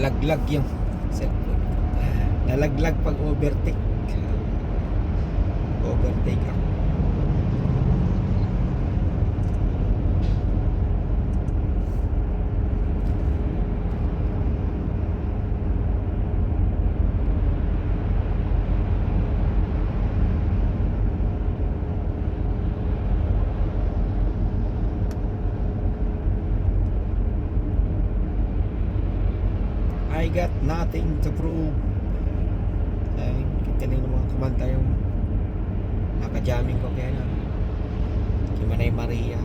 Nalaglag yung cellphone. Nalaglag pag overtake. Overtake ako. I got nothing to prove. Ay, kitiling ng mga kumanta yung nakajamming ko kaya na kay Manay Maria.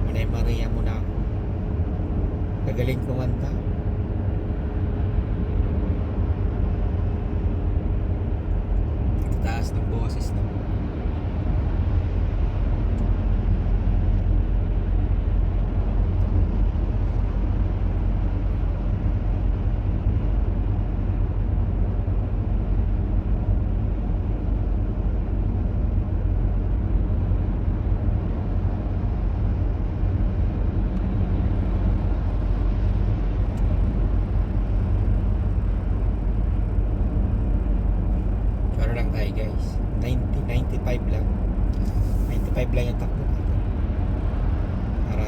Manay Maria muna ako. Kagaling kumanta. Taas ng boses na. Guys, 95 lang 95 lang yung takbo dito para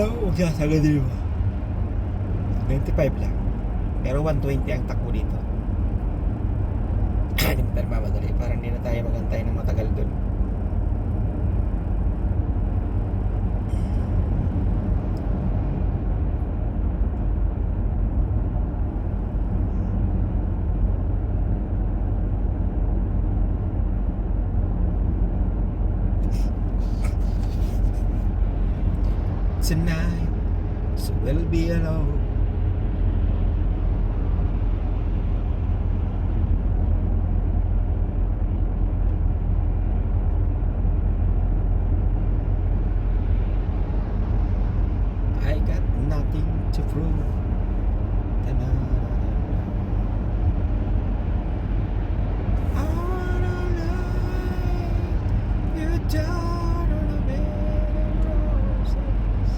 huwag sasagad din ba 95 lang pero 120 ang takbo dito. Hindi mo tayo mamadali para hindi na tayo magantay ng matagal dun. Tonight, so we'll be alone. I got nothing to prove. I wanna lay you down on a bed of roses.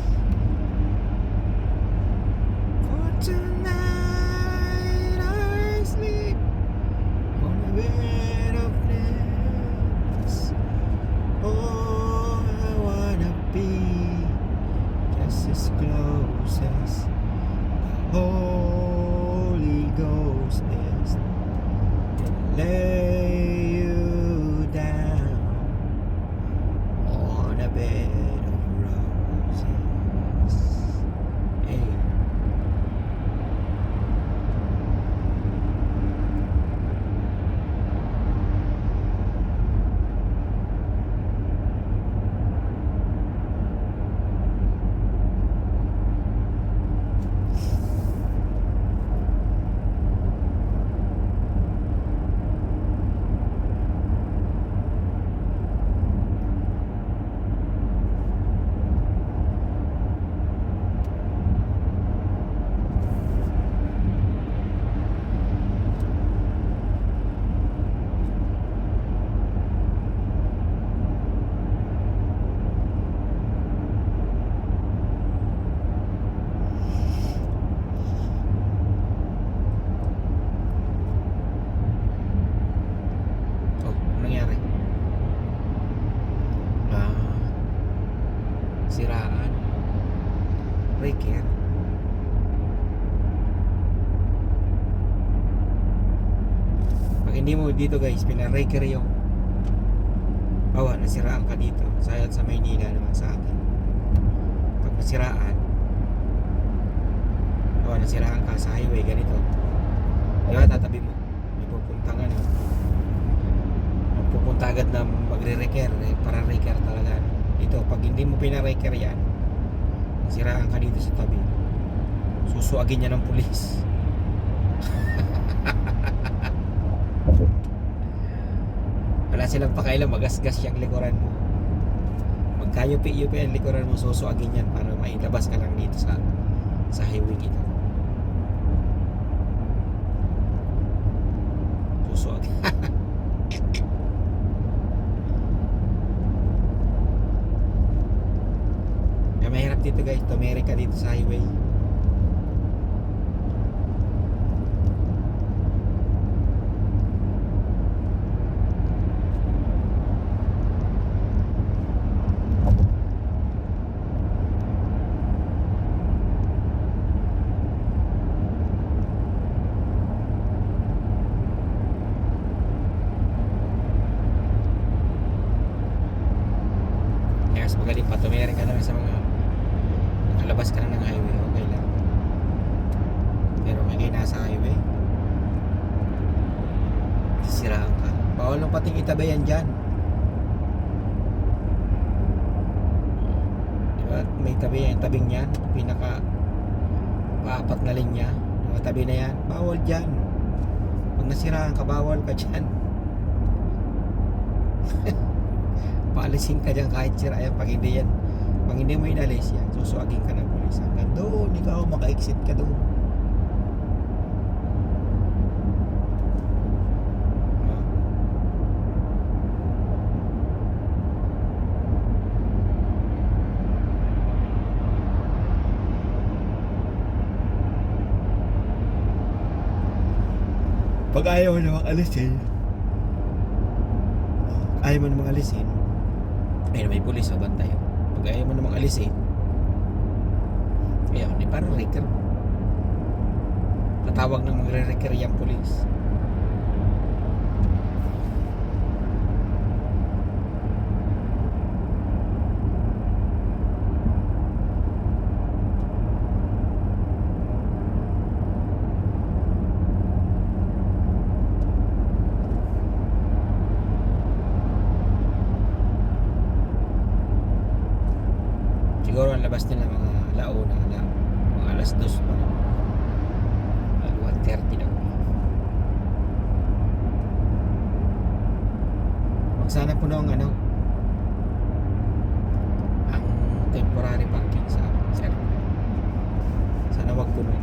For tonight I sleep on a bed of nails. Oh, I wanna be just as close as the Holy Ghost is to lay you down on a bed of roses. Hey. Siraan breaker. Pag hindi mo dito guys pinaraker yung nasiraan ka dito sa Maynila naman sa atin. Pag nasiraan nasiraan ka sa highway ganito, diba tatabi mo may pupuntang pupunta agad na magre-reker para reker talaga. Ito, pag hindi mo pina-reker yan, siraan ka dito sa tabi, susuagin niya ng pulis. Wala silang pakailan, magasgas yung likuran mo. Magkayupi-yupi ang likuran mo, susuagin yan para mailabas ka lang dito sa highway dito. Susuagin. Mahirap dito guys, tumere ka dito sa highway. Magaling pa, tumiring ka na lang sa mga nakalabas ka na ng highway, okay lang. Pero kung kayo nasa highway, sisiraan ka. Bawal nung pating itabi yan dyan. Diba? May tabi yan, tabing yan, pinaka paapat na linya, mga tabi na yan, bawal dyan. Pag nasiraan ka, bawal ka dyan. Paalisin ka dyan kahit sira yan. Pag hindi mo inalis yan, susuagin ka ng pulis. Hanggang doon, ikaw maka-exit ka doon. Pag ayaw mo namang alisin, ayun, may pulis o bantay. Pag ayaw mo namang alisin, ayun, di parang reker. Patawag ng magre-reker yung pulis. Siguro ang labas nila mga launa na mga alas 2 pa na 1:30 daw. Wag sana puno ang ang temporary parking sa sir. Sana wag puno.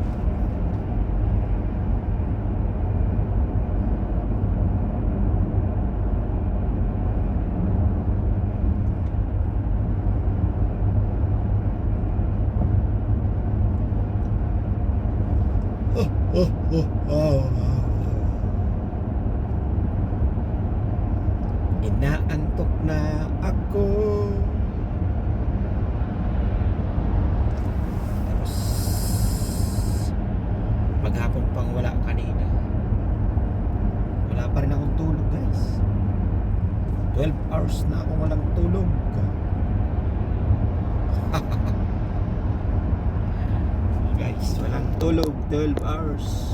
Inaantok na ako. Tapos maghapon pang wala kanina. Wala pa rin akong tulog, guys. 12 hours na akong walang tulog. Guys, walang tulog, 12 hours.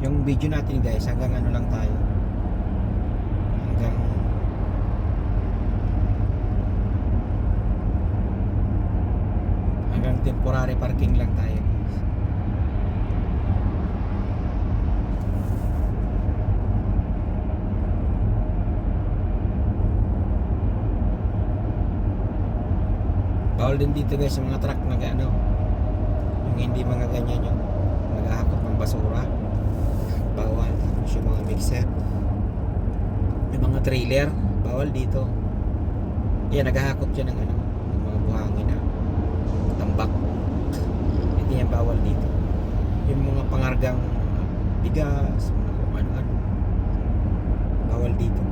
Yung video natin, guys, hanggang lang tayo. Hanggang temporary parking lang tayo, guys. Bawal din dito, guys, yung mga truck na yung hindi mga ganyan yung naghahakot ng basura. Bawal. Tapos yung mga mixer, yung mga trailer, bawal dito. Yan, naghahakot yan ng ng mga buhangin na tambak. Hindi yan bawal dito. Yung mga pangargang bigas, mga kung ano-ano, bawal dito.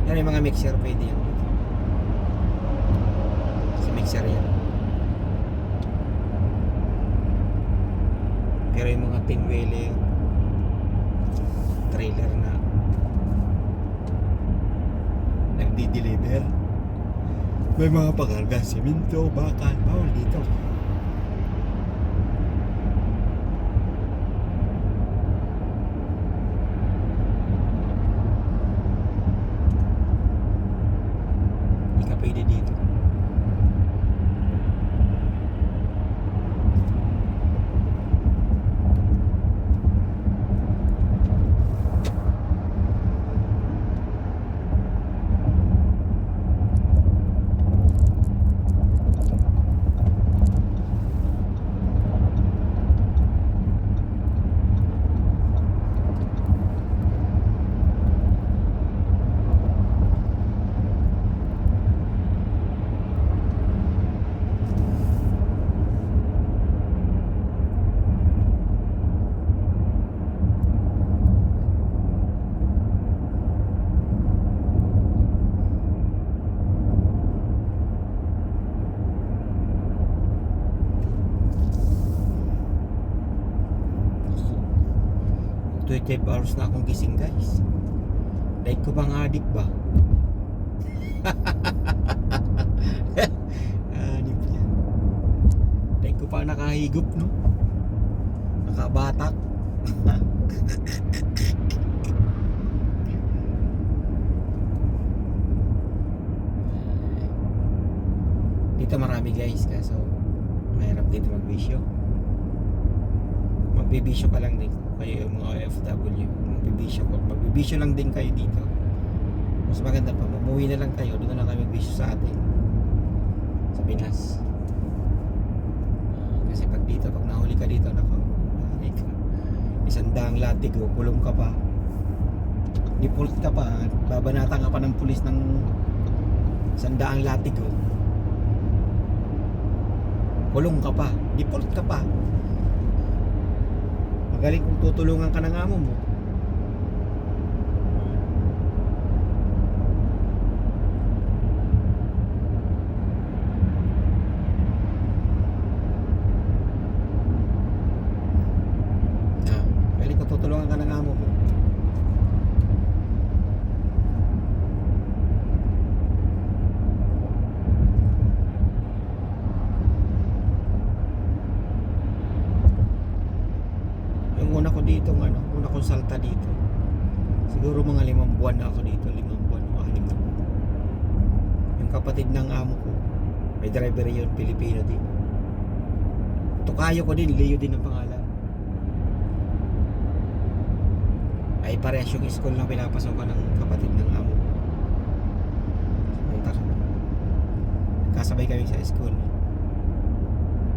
Yan, yung mga mixer, pwede yan dito. Kasi mixer yan. Pero yung mga pinwheeler, trailer na nagdi-deliver, may mga pakarga, simento, bakal, bawal dito. Hindi ka pwede dito. 12 hours na akong gising guys. Like ko bang adik ba? Adik yan. Like ko pa nakahigop no? Nakabatak. Dito marami guys, kaso mahirap dito magbisyo. Magbibisyo ka lang din kayo yung mga OFW. Magbibisyo lang din kayo dito. Mas maganda pa, mamuwi na lang kayo, doon na lang kayo magbisyo sa atin sa Pinas. Kasi pag dito, pag nahuli ka dito, nako, 100 latigo, kulong ka pa, default ka pa, babanatan ka pa ng pulis ng 100 latigo, kulong ka pa, default ka pa. Magaling kung tutulungan ka ng amo mo. Magaling kung tutulungan ka ng amo mo. Una ko dito, una kong salta dito. Siguro mga 5 buwan na ako dito, 5 buwan, mga 6 na buwan. Yung kapatid ng amo ko, may driver yun, Pilipino din. Tukayo ko din, Leo din ang pangalan. Ay parehas yung school na pinapasokan ng kapatid ng amo ko. Punta kami. Kasabay kami sa school.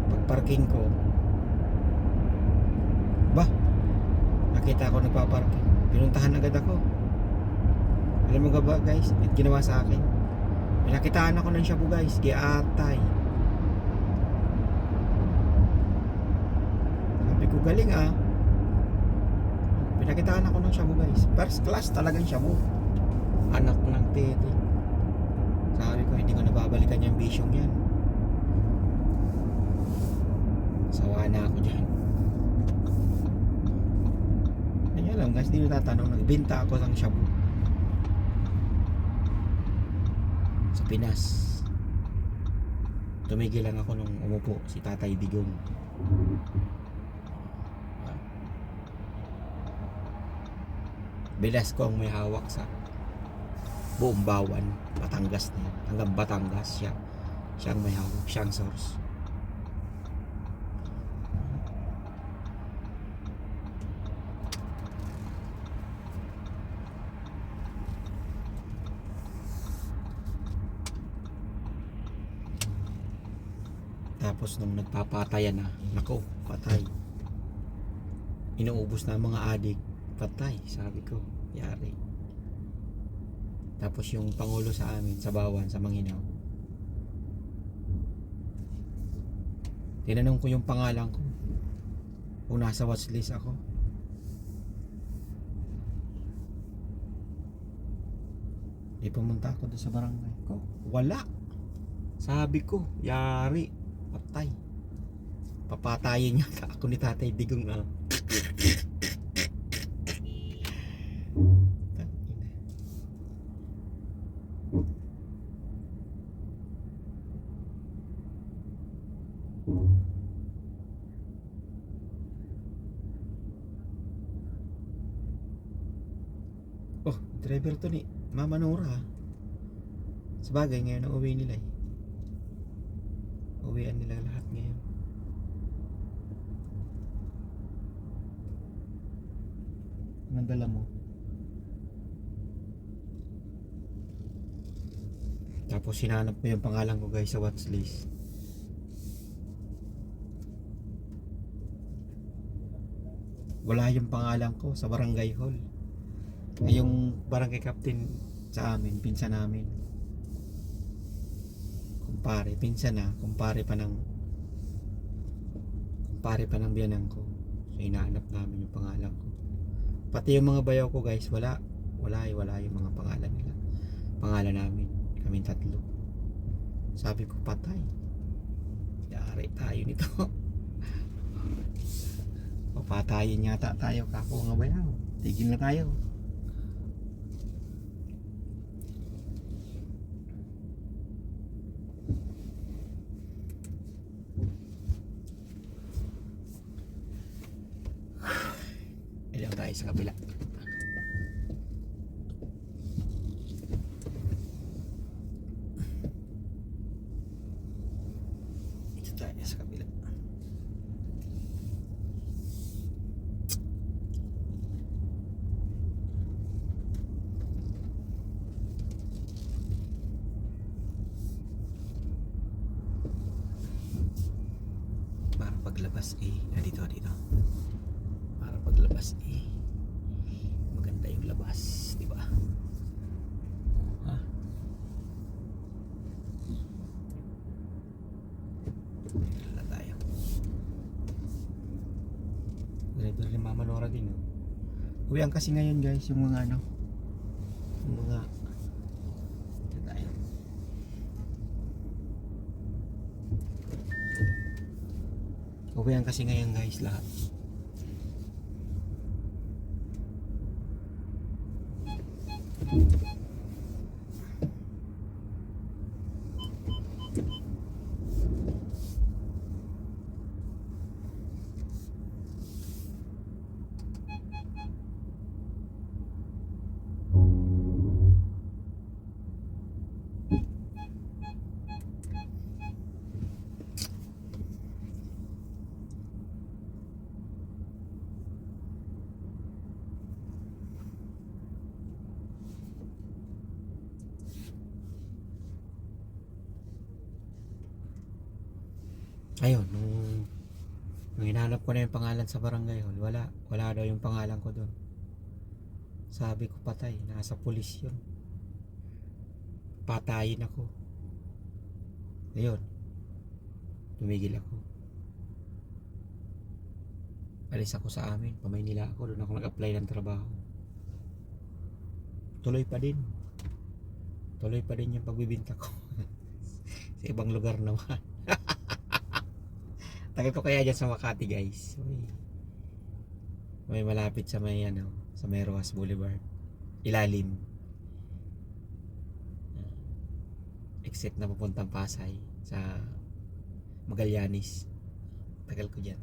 Pag parking ko, nakita ako nagpaparking. Pinuntahan agad ako. Alam mo ba guys, may ginawa sa akin. Pinakitaan ako ng shabu guys, giatay. Sabi ko galing ah. Pinakitaan ako ng shabu guys. First class talagang shabu. Anak ng tete. Sabi ko hindi ko nababalikan yung bisyong yan. Sawa na ako dyan. Alam guys, hindi nyo tatanong, nagbenta ako ng shabu sa Pinas. Tumigil lang ako nung umupo si Tatay Digong. Velasco ang may hawak sa buong Bawan, Batangas na yan. Hanggang Batangas siya ang may hawak, siya ang source. Tapos nung nagpapatayan na, nako, patay. Inuubos na mga adik, patay, sabi ko, yari. Tapos yung pangulo sa amin, sa Bawan, sa Manginaw, tinanong ko yung pangalan ko kung nasa watchlist ako. Di pumunta ako doon sa barangay ko, wala. Sabi ko, yari, patay. Papatayin niya ako ni Tatay Digong ah. Oh, driver to ni Mama Nora. Sabagay ngayon ang uwi nila eh. Uwian nila lahat ngayon. Anong dala mo? Tapos sinanap mo yung pangalan ko guys sa watchlist. Wala yung pangalan ko sa barangay hall. Ay yung barangay captain sa amin, pinsan namin. Kumpare, pinsan na, kumpare pa ng biyanang ko. So hinahanap namin yung pangalan ko. Pati yung mga bayaw ko guys, wala yung mga pangalan nila. Pangalan namin, kaming 3. Sabi ko patay. Yari tayo nito. Papatayin yata tayo kako nga bayaw. Tigil na tayo. Ilang tayo sa kabila. Ito tayo sa kabila. Para paglabas dito. Para paglabas maganda yung labas, di ba? Ha? Dito na tayo. Driver ni Mama Nora din. Uwian kasi ngayon guys yung mga yung mga dito tayo. Uwian kasi ngayon guys lahat. Ayun, nung hinahanap ko na yung pangalan sa barangay hall, wala daw yung pangalan ko doon. Sabi ko patay, nasa pulis yun. Patayin ako. Ayun, tumigil ako. Alis ako sa amin, Pamaynila ako, doon ako nag-apply ng trabaho. Tuloy pa din yung pagbibinta ko. Sa ibang lugar naman. Tagal ko kaya dyan sa Makati guys. May malapit sa sa may Rojas Boulevard. Ilalim. Exit na papuntang Pasay sa Magallanes. Tagal ko dyan.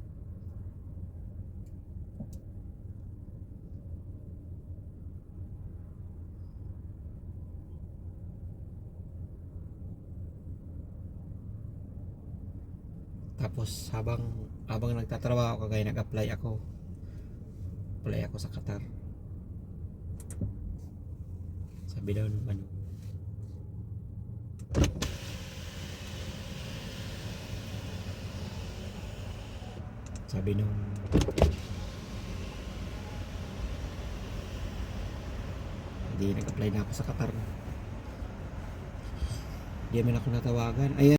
Tapos habang nagtatrabaho ako kaya nag-apply ako sa Qatar. Sabi daw nung hindi nag-apply na ako sa Qatar. Hindi man ako natawagan. Ayan.